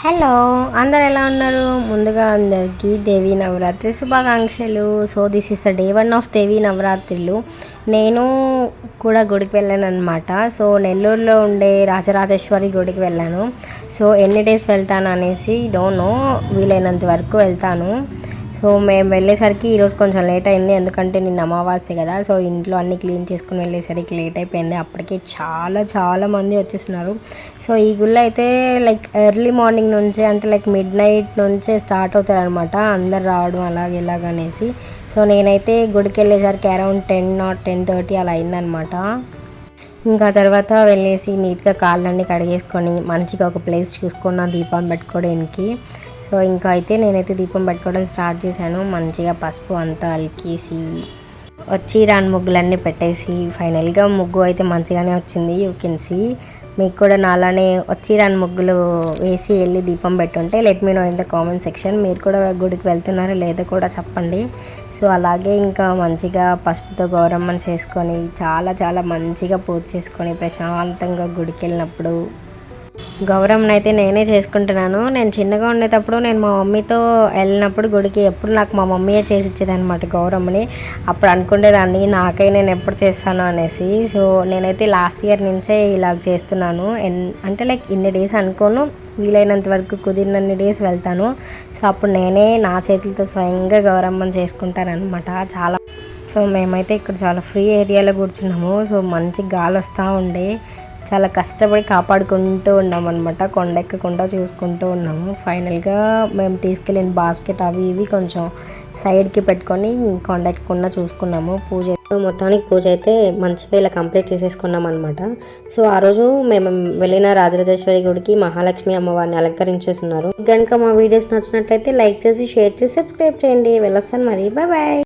Hello, అందరు ఎలా ఉన్నారు? ముందుగా అందరికీ దేవీ నవరాత్రి శుభాకాంక్షలు. So this is the day 1 of Devi నవరాత్రులు. నేను కూడా గుడికి వెళ్ళాను అనమాట. సో నెల్లూరులో ఉండే రాజరాజేశ్వరి గుడికి వెళ్ళాను. సో ఎన్ని డేస్ వెళ్తాను అనేసి డోంట్ నో, వీలైనంత వరకు వెళ్తాను. సో మేము వెళ్ళేసరికి ఈరోజు కొంచెం లేట్ అయింది, ఎందుకంటే నిన్న అమావాస్య కదా. సో ఇంట్లో అన్నీ క్లీన్ చేసుకుని వెళ్ళేసరికి లేట్ అయిపోయింది. అప్పటికే చాలా మంది వచ్చేస్తున్నారు. సో ఈ గుళ్ళు అయితే లైక్ ఎర్లీ మార్నింగ్ నుంచే, అంటే లైక్ మిడ్ నైట్ నుంచే స్టార్ట్ అవుతారు అనమాట, అందరు రావడం ఇలాగనేసి. సో నేనైతే గుడికి వెళ్ళేసరికి అరౌండ్ 10 or 10:30 అలా అయిందనమాట. ఇంకా తర్వాత వెళ్ళేసి నీట్గా కాళ్ళన్నీ కడిగేసుకొని మంచిగా ఒక ప్లేస్ చూసుకున్న దీపం పెట్టుకోవడానికి. సో ఇంకా అయితే నేనైతే దీపం పెట్టుకోవడం స్టార్ట్ చేశాను. మంచిగా పసుపు అంతా అలికేసి వచ్చి రాని ముగ్గులన్నీ పెట్టేసి ఫైనల్గా ముగ్గు అయితే మంచిగానే వచ్చింది. You can see. మీకు కూడా నాలానే వచ్చి రాని ముగ్గులు వేసి వెళ్ళి దీపం పెట్టుంటే let me know in the comment section. మీరు కూడా గుడికి వెళ్తున్నారో లేదో కూడా చెప్పండి. సో అలాగే ఇంకా మంచిగా పసుపుతో గౌరమ్మని చేసుకొని చాలా మంచిగా పూజ చేసుకొని ప్రశాంతంగా గుడికి వెళ్ళినప్పుడు గౌరమ్మని అయితే నేనే చేసుకుంటున్నాను. నేను చిన్నగా ఉండేటప్పుడు నేను మా మమ్మీతో వెళ్ళినప్పుడు గుడికి ఎప్పుడు నాకు మా మమ్మీయే చేసి ఇచ్చేది అనమాట గౌరమ్మని. అప్పుడు అనుకునేదాన్ని నాకై నేను ఎప్పుడు చేస్తాను అనేసి. సో నేనైతే లాస్ట్ ఇయర్ నుంచే ఇలా చేస్తున్నాను. అంటే లైక్ ఇన్ని డేస్ అనుకోను, వీలైనంత వరకు కుదిరినన్ని డేస్ వెళ్తాను. సో అప్పుడు నేనే నా చేతులతో స్వయంగా గౌరమ్మని చేసుకుంటాను అనమాట. సో మేమైతే ఇక్కడ చాలా ఫ్రీ ఏరియాలో కూర్చున్నాము. సో మంచి గాలి వస్తూ ఉండే, చాలా కష్టపడి కాపాడుకుంటూ ఉన్నామన్నమాట. కొండెక్కకుండా చూసుకుంటూ ఉన్నాము. ఫైనల్గా మేము తీసుకెళ్ళిన బాస్కెట్ అవి ఇవి కొంచెం సైడ్కి పెట్టుకొని కొండెక్కకుండా చూసుకున్నాము. మొత్తానికి పూజ అయితే మంచిగా ఇలా కంప్లీట్ చేసేసుకున్నాం అనమాట. సో ఆ రోజు మేము వెళ్ళిన రాజరాజేశ్వరి గుడికి మహాలక్ష్మి అమ్మవారిని అలంకరించేస్తున్నారు. కనుక మా వీడియోస్ నచ్చినట్లయితే లైక్ చేసి, షేర్ చేసి, సబ్స్క్రైబ్ చేయండి. వెళ్ళొస్తాను మరి, బాయ్.